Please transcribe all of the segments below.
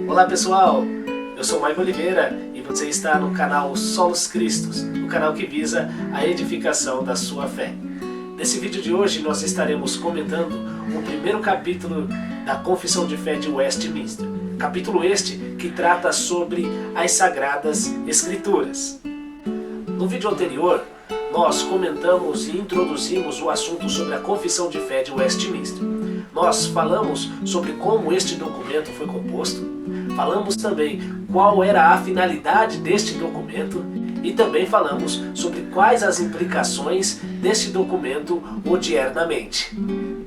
Olá pessoal, eu sou Maicon Oliveira e você está no canal Solos Cristos, o canal que visa a edificação da sua fé. Nesse vídeo de hoje nós estaremos comentando o primeiro capítulo da Confissão de Fé de Westminster. Capítulo este que trata sobre as Sagradas Escrituras. No vídeo anterior nós comentamos e introduzimos o assunto sobre a Confissão de Fé de Westminster. Nós falamos sobre como este documento foi composto, falamos também qual era a finalidade deste documento e também falamos sobre quais as implicações deste documento odiernamente.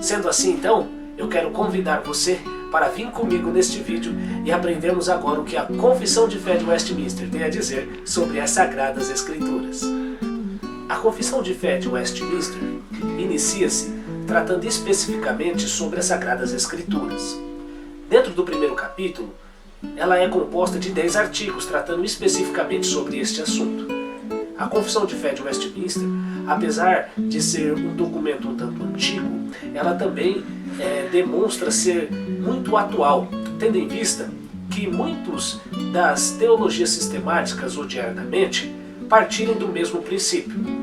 Sendo assim, então, eu quero convidar você para vir comigo neste vídeo e aprendermos agora o que a Confissão de Fé de Westminster tem a dizer sobre as Sagradas Escrituras. A Confissão de Fé de Westminster inicia-se tratando especificamente sobre as Sagradas Escrituras. Dentro do primeiro capítulo, ela é composta de 10 artigos tratando especificamente sobre este assunto. A Confissão de Fé de Westminster, apesar de ser um documento um tanto antigo, ela também demonstra ser muito atual, tendo em vista que muitos das teologias sistemáticas odiernamente partirem do mesmo princípio.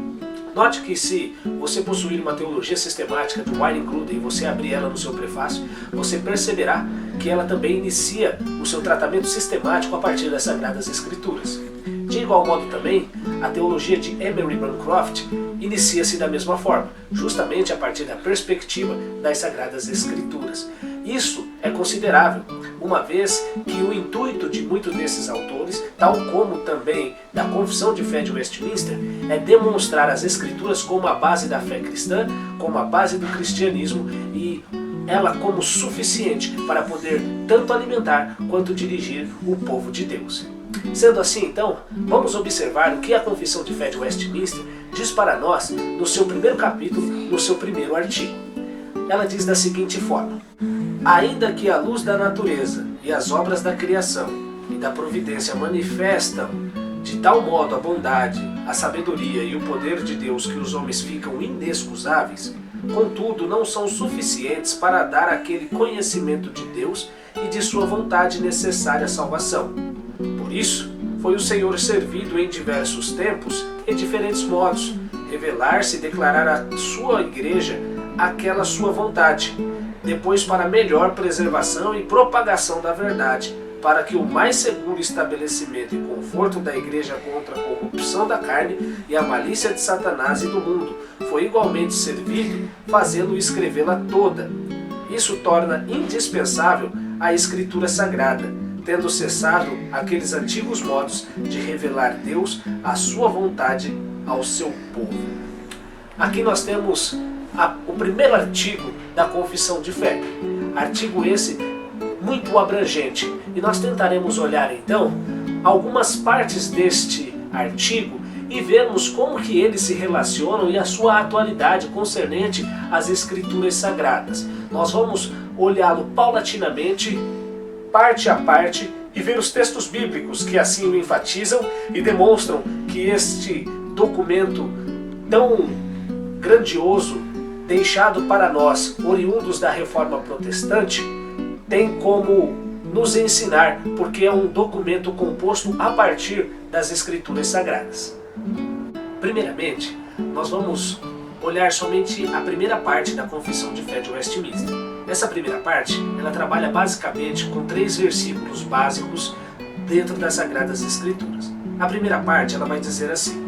Note que se você possuir uma teologia sistemática de Wayne Grudem e você abrir ela no seu prefácio, você perceberá que ela também inicia o seu tratamento sistemático a partir das Sagradas Escrituras. De igual modo também, a teologia de Emery Bancroft inicia-se da mesma forma, justamente a partir da perspectiva das Sagradas Escrituras. Isso é considerável, uma vez que o intuito de muitos desses autores, tal como também da Confissão de Fé de Westminster, é demonstrar as Escrituras como a base da fé cristã, como a base do cristianismo e ela como suficiente para poder tanto alimentar quanto dirigir o povo de Deus. Sendo assim, então, vamos observar o que a Confissão de Fé de Westminster diz para nós no seu primeiro capítulo, no seu primeiro artigo. Ela diz da seguinte forma: ainda que a luz da natureza e as obras da criação e da providência manifestam de tal modo a bondade, a sabedoria e o poder de Deus que os homens ficam inexcusáveis, contudo não são suficientes para dar aquele conhecimento de Deus e de sua vontade necessária à salvação. Por isso, foi o Senhor servido em diversos tempos, em diferentes modos, revelar-se e declarar à sua igreja aquela sua vontade, depois para melhor preservação e propagação da verdade, para que o mais seguro estabelecimento e conforto da igreja contra a corrupção da carne e a malícia de Satanás e do mundo, foi igualmente servido fazê-lo escrevê-la toda. Isso torna indispensável a Escritura Sagrada, tendo cessado aqueles antigos modos de revelar Deus a sua vontade ao seu povo. Aqui nós temos o primeiro artigo da Confissão de Fé. Artigo esse muito abrangente. E nós tentaremos olhar então algumas partes deste artigo e vermos como que eles se relacionam e a sua atualidade concernente às Escrituras Sagradas. Nós vamos olhá-lo paulatinamente, parte a parte, e ver os textos bíblicos que assim o enfatizam e demonstram que este documento tão grandioso, deixado para nós, oriundos da Reforma Protestante, tem como nos ensinar, porque é um documento composto a partir das Escrituras Sagradas. Primeiramente, nós vamos olhar somente a primeira parte da Confissão de Fé de Westminster. Essa primeira parte, ela trabalha basicamente com 3 versículos básicos dentro das Sagradas Escrituras. A primeira parte, ela vai dizer assim: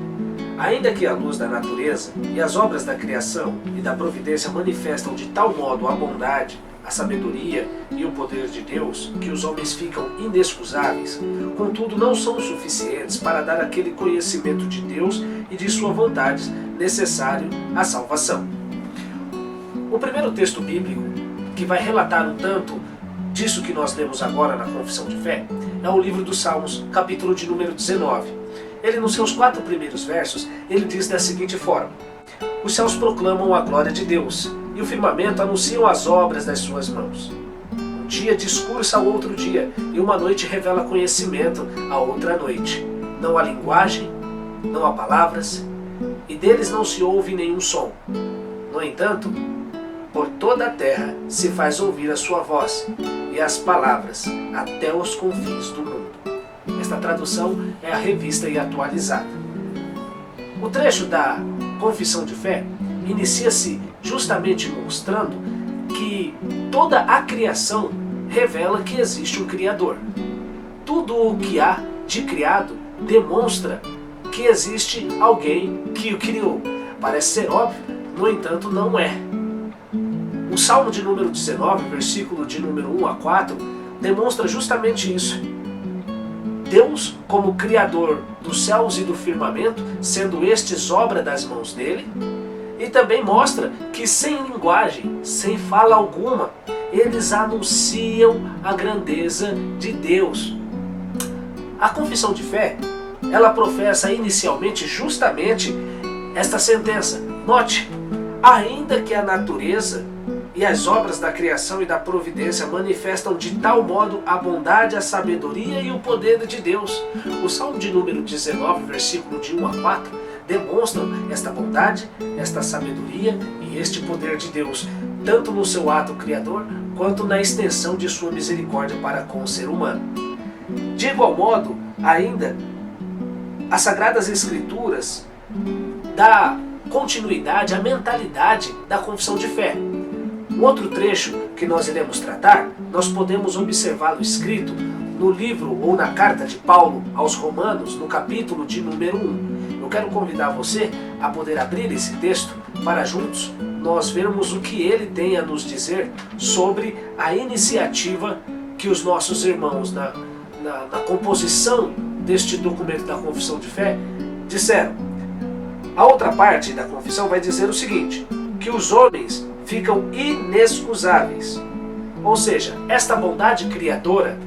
ainda que a luz da natureza e as obras da criação e da providência manifestam de tal modo a bondade, a sabedoria e o poder de Deus, que os homens ficam inexcusáveis, contudo não são suficientes para dar aquele conhecimento de Deus e de sua vontade necessário à salvação. O primeiro texto bíblico, que vai relatar um tanto disso que nós lemos agora na Confissão de Fé, é o livro dos Salmos, capítulo de número 19. Ele, nos seus 4 primeiros versos, ele diz da seguinte forma: os céus proclamam a glória de Deus, e o firmamento anunciam as obras das suas mãos. Um dia discursa ao outro dia, e uma noite revela conhecimento à outra noite. Não há linguagem, não há palavras, e deles não se ouve nenhum som. No entanto, por toda a terra se faz ouvir a sua voz, e as palavras até os confins do mundo. Esta tradução é a Revista e Atualizada. O trecho da Confissão de Fé inicia-se justamente mostrando que toda a criação revela que existe um Criador. Tudo o que há de criado demonstra que existe alguém que o criou. Parece ser óbvio, no entanto não é. O Salmo de número 19, versículo de número 1 a 4, demonstra justamente isso. Deus, como Criador dos céus e do firmamento, sendo estes obra das mãos dele, e também mostra que sem linguagem, sem fala alguma, eles anunciam a grandeza de Deus. A confissão de fé, ela professa inicialmente justamente esta sentença. Note, ainda que a natureza e as obras da criação e da providência manifestam de tal modo a bondade, a sabedoria e o poder de Deus. O Salmo de número 19, versículo de 1 a 4, demonstram esta bondade, esta sabedoria e este poder de Deus, tanto no seu ato criador, quanto na extensão de sua misericórdia para com o ser humano. De igual modo, ainda, as Sagradas Escrituras dá continuidade à mentalidade da confissão de fé. Um outro trecho que nós iremos tratar, nós podemos observá-lo escrito no livro ou na carta de Paulo aos Romanos, no capítulo de número 1. Eu quero convidar você a poder abrir esse texto para juntos nós vermos o que ele tem a nos dizer sobre a iniciativa que os nossos irmãos na composição deste documento da confissão de fé disseram. A outra parte da confissão vai dizer o seguinte, que os homens ficam inexcusáveis. Ou seja, esta bondade criadora,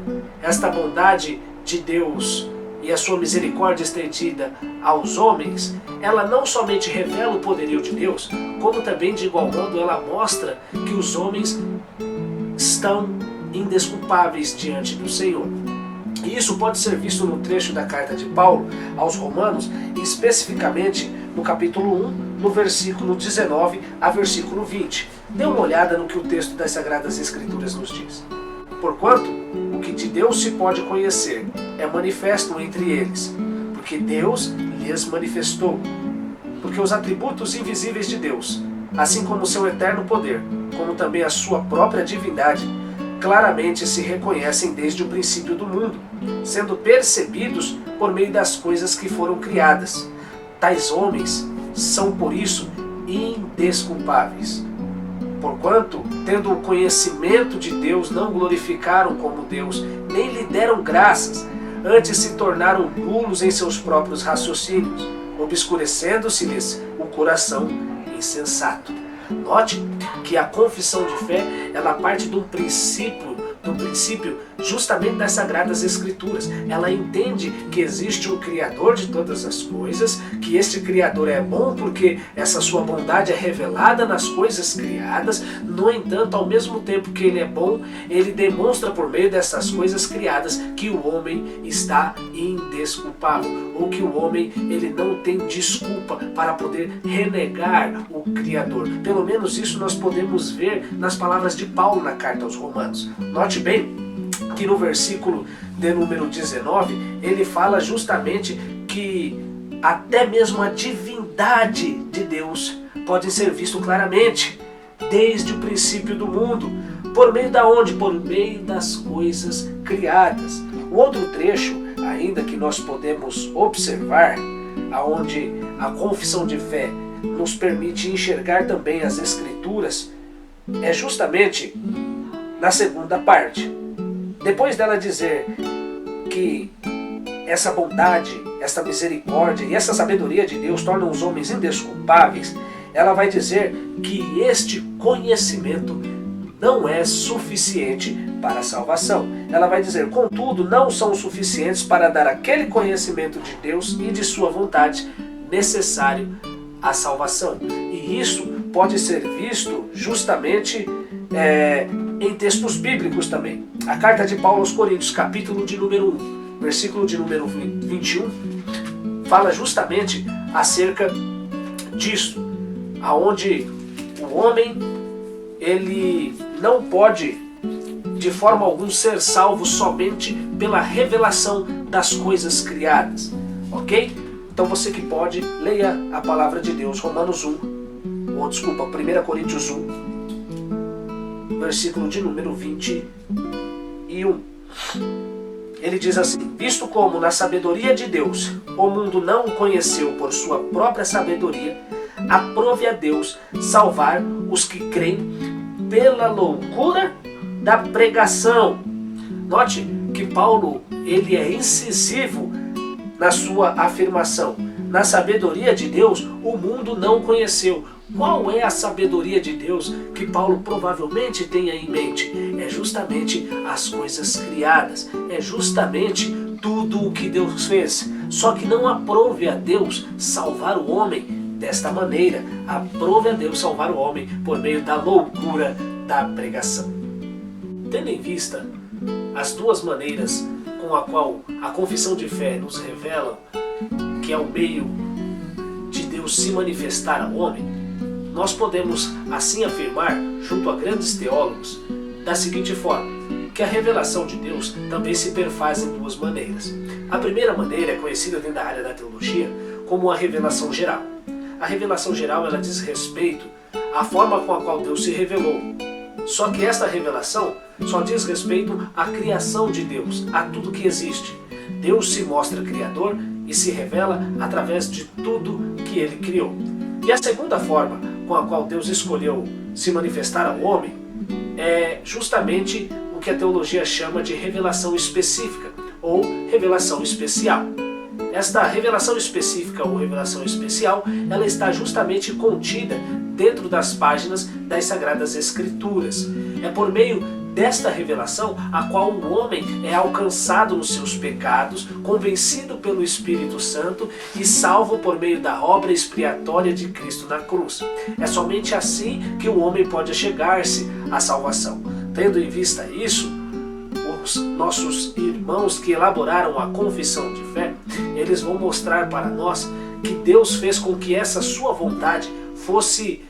esta bondade de Deus e a sua misericórdia estendida aos homens, ela não somente revela o poderio de Deus, como também de igual modo ela mostra que os homens estão indesculpáveis diante do Senhor. E isso pode ser visto no trecho da carta de Paulo aos Romanos, especificamente no capítulo 1, no versículo 19 a versículo 20. Dê uma olhada no que o texto das Sagradas Escrituras nos diz. Porquanto o que de Deus se pode conhecer é manifesto entre eles, porque Deus lhes manifestou. Porque os atributos invisíveis de Deus, assim como o seu eterno poder, como também a sua própria divindade, claramente se reconhecem desde o princípio do mundo, sendo percebidos por meio das coisas que foram criadas. Tais homens são, por isso, indesculpáveis. Porquanto, tendo o conhecimento de Deus, não glorificaram como Deus, nem lhe deram graças, antes se tornaram nulos em seus próprios raciocínios, obscurecendo-se-lhes o coração insensato. Note que a confissão de fé, ela parte de um princípio justamente das Sagradas Escrituras. Ela entende que existe um Criador de todas as coisas, que este Criador é bom porque essa sua bondade é revelada nas coisas criadas. No entanto, ao mesmo tempo que ele é bom, ele demonstra por meio dessas coisas criadas que o homem está indesculpável, ou que o homem ele não tem desculpa para poder renegar o Criador. Pelo menos isso nós podemos ver nas palavras de Paulo na carta aos Romanos. Note bem que no versículo de número 19, ele fala justamente que até mesmo a divindade de Deus pode ser visto claramente desde o princípio do mundo. Por meio da onde? Por meio das coisas criadas. O outro trecho, ainda que nós podemos observar, aonde a confissão de fé nos permite enxergar também as Escrituras, é justamente na segunda parte. Depois dela dizer que essa bondade, essa misericórdia e essa sabedoria de Deus tornam os homens indesculpáveis, ela vai dizer que este conhecimento não é suficiente para a salvação. Ela vai dizer, contudo, não são suficientes para dar aquele conhecimento de Deus e de sua vontade necessário à salvação. E isso pode ser visto justamente em textos bíblicos também. A carta de Paulo aos Coríntios, capítulo de número 1, versículo de número 21, fala justamente acerca disso, aonde o homem ele não pode de forma alguma ser salvo somente pela revelação das coisas criadas. Ok? Então você que pode, leia a palavra de Deus, Romanos 1, ou desculpa, 1 Coríntios 1, versículo de número 21. Ele diz assim: visto como na sabedoria de Deus o mundo não o conheceu por sua própria sabedoria, aprove a Deus salvar os que creem pela loucura da pregação. Note que Paulo, ele é incisivo na sua afirmação. Na sabedoria de Deus, o mundo não conheceu. Qual é a sabedoria de Deus que Paulo provavelmente tenha em mente? É justamente as coisas criadas. É justamente tudo o que Deus fez. Só que não aprove a Deus salvar o homem desta maneira. Aprove a Deus salvar o homem por meio da loucura da pregação. Tendo em vista as duas maneiras com a qual a confissão de fé nos revela que é o meio de Deus se manifestar ao homem, nós podemos assim afirmar, junto a grandes teólogos, da seguinte forma, que a revelação de Deus também se perfaz em duas maneiras. A primeira maneira é conhecida dentro da área da teologia como a revelação geral. A revelação geral, ela diz respeito à forma com a qual Deus se revelou. Só que esta revelação só diz respeito à criação de Deus, a tudo que existe. Deus se mostra criador e se revela através de tudo que Ele criou. E a segunda forma com a qual Deus escolheu se manifestar ao homem é justamente o que a teologia chama de revelação específica ou revelação especial. Esta revelação específica ou revelação especial, ela está justamente contida dentro das páginas das Sagradas Escrituras. É por meio desta revelação a qual o homem é alcançado nos seus pecados, convencido pelo Espírito Santo e salvo por meio da obra expiatória de Cristo na cruz. É somente assim que o homem pode chegar-se à salvação. Tendo em vista isso, os nossos irmãos que elaboraram a confissão de fé, eles vão mostrar para nós que Deus fez com que essa sua vontade fosse,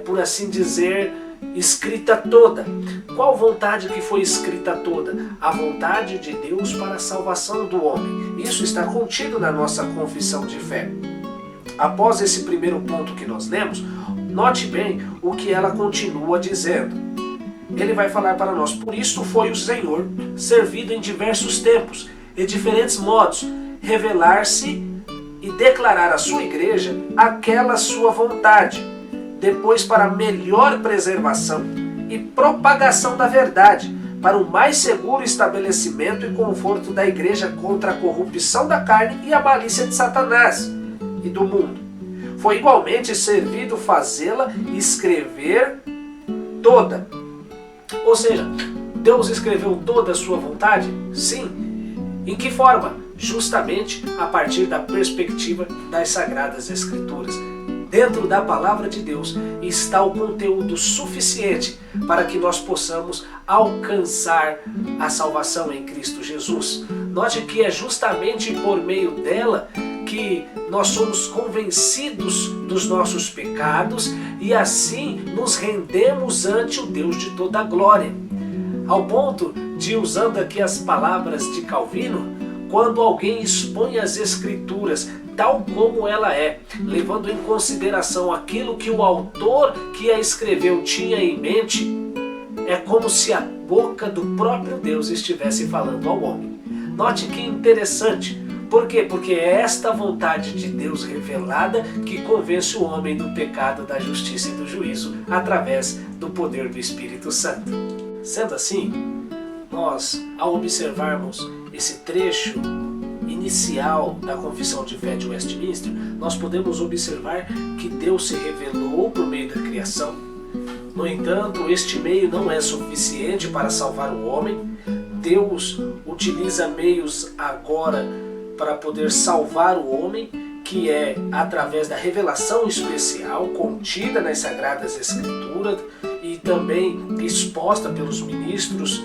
por assim dizer, escrita toda. Qual vontade que foi escrita toda? A vontade de Deus para a salvação do homem. Isso está contido na nossa confissão de fé. Após esse primeiro ponto que nós lemos, note bem o que ela continua dizendo. Ele vai falar para nós: por isso foi o Senhor, servido em diversos tempos e diferentes modos, revelar-se e declarar à sua igreja aquela sua vontade, depois para melhor preservação e propagação da verdade, para o mais seguro estabelecimento e conforto da igreja contra a corrupção da carne e a malícia de Satanás e do mundo. Foi igualmente servido fazê-la escrever toda. Ou seja, Deus escreveu toda a sua vontade? Sim. Em que forma? Justamente a partir da perspectiva das Sagradas Escrituras. Dentro da palavra de Deus está o conteúdo suficiente para que nós possamos alcançar a salvação em Cristo Jesus. Note que é justamente por meio dela que nós somos convencidos dos nossos pecados e assim nos rendemos ante o Deus de toda a glória. Ao ponto de, usando aqui as palavras de Calvino, quando alguém expõe as Escrituras tal como ela é, levando em consideração aquilo que o autor que a escreveu tinha em mente, é como se a boca do próprio Deus estivesse falando ao homem. Note que interessante. Por quê? Porque é esta vontade de Deus revelada que convence o homem do pecado, da justiça e do juízo através do poder do Espírito Santo. Sendo assim, nós, ao observarmos esse trecho inicial da Confissão de Fé de Westminster, nós podemos observar que Deus se revelou por meio da criação. No entanto, este meio não é suficiente para salvar o homem. Deus utiliza meios agora para poder salvar o homem, que é através da revelação especial contida nas Sagradas Escrituras e também exposta pelos ministros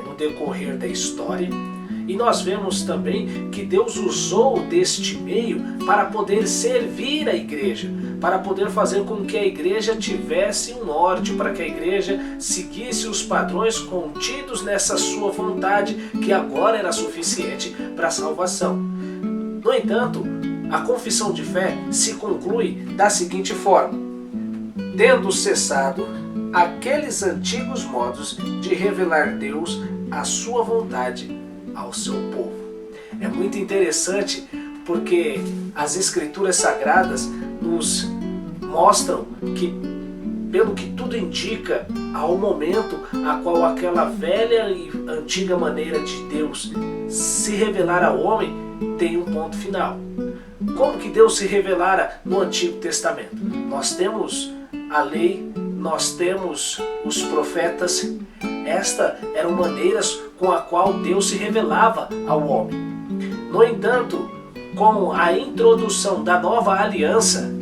no decorrer da história. E nós vemos também que Deus usou deste meio para poder servir a igreja, para poder fazer com que a igreja tivesse um norte, para que a igreja seguisse os padrões contidos nessa sua vontade, que agora era suficiente para a salvação. No entanto, a confissão de fé se conclui da seguinte forma: tendo cessado aqueles antigos modos de revelar Deus a sua vontade ao seu povo. É muito interessante porque as Escrituras Sagradas nos mostram que, pelo que tudo indica, há um momento a qual aquela velha e antiga maneira de Deus se revelar ao homem tem um ponto final. Como que Deus se revelara no Antigo Testamento? Nós temos a lei, nós temos os profetas. Estas eram maneiras com a qual Deus se revelava ao homem. No entanto, com a introdução da nova aliança,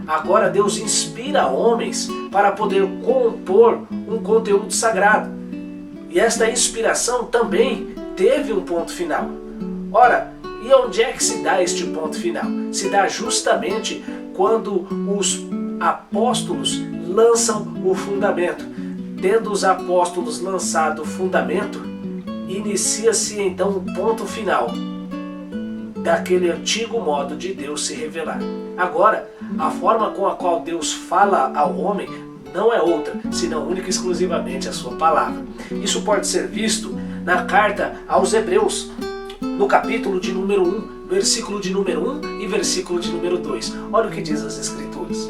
agora Deus inspira homens para poder compor um conteúdo sagrado. E esta inspiração também teve um ponto final. Ora, e onde é que se dá este ponto final? Se dá justamente quando os apóstolos lançam o fundamento. Tendo os apóstolos lançado o fundamento, inicia-se então o ponto final daquele antigo modo de Deus se revelar. Agora, a forma com a qual Deus fala ao homem não é outra, senão única e exclusivamente a sua palavra. Isso pode ser visto na carta aos Hebreus, no capítulo de número 1, versículo de número 1 e versículo de número 2. Olha o que diz as Escrituras.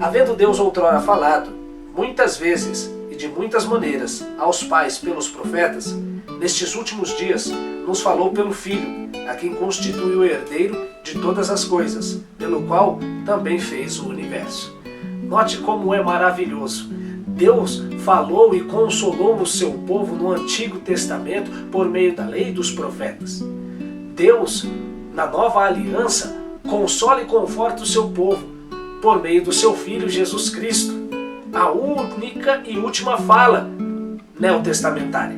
Havendo Deus outrora falado, muitas vezes e de muitas maneiras, aos pais pelos profetas, nestes últimos dias nos falou pelo Filho, a quem constitui o herdeiro de todas as coisas, pelo qual também fez o universo. Note como é maravilhoso. Deus falou e consolou o seu povo no Antigo Testamento por meio da lei e dos profetas. Deus, na nova aliança, consola e conforta o seu povo por meio do seu Filho Jesus Cristo, a única e última fala neotestamentária.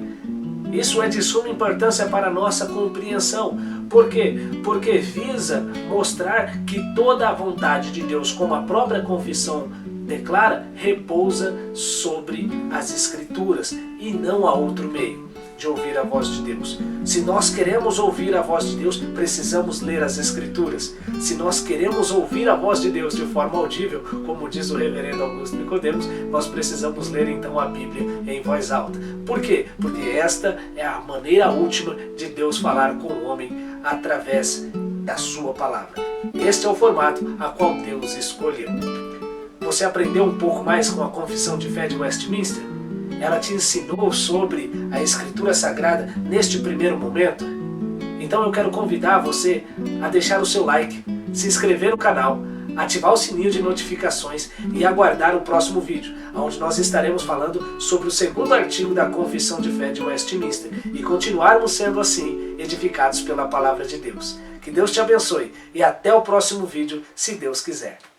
Isso é de suma importância para a nossa compreensão. Por quê? Porque visa mostrar que toda a vontade de Deus, como a própria confissão declara, repousa sobre as Escrituras e não há outro meio de ouvir a voz de Deus. Se nós queremos ouvir a voz de Deus, precisamos ler as Escrituras. Se nós queremos ouvir a voz de Deus de forma audível, como diz o reverendo Augusto Nicodemos, nós precisamos ler então a Bíblia em voz alta. Por quê? Porque esta é a maneira última de Deus falar com o homem através da sua palavra. Este é o formato a qual Deus escolheu. Você aprendeu um pouco mais com a Confissão de Fé de Westminster? Ela te ensinou sobre a Escritura Sagrada neste primeiro momento? Então eu quero convidar você a deixar o seu like, se inscrever no canal, ativar o sininho de notificações e aguardar o próximo vídeo, onde nós estaremos falando sobre o segundo artigo da Confissão de Fé de Westminster e continuarmos sendo assim edificados pela Palavra de Deus. Que Deus te abençoe e até o próximo vídeo, se Deus quiser.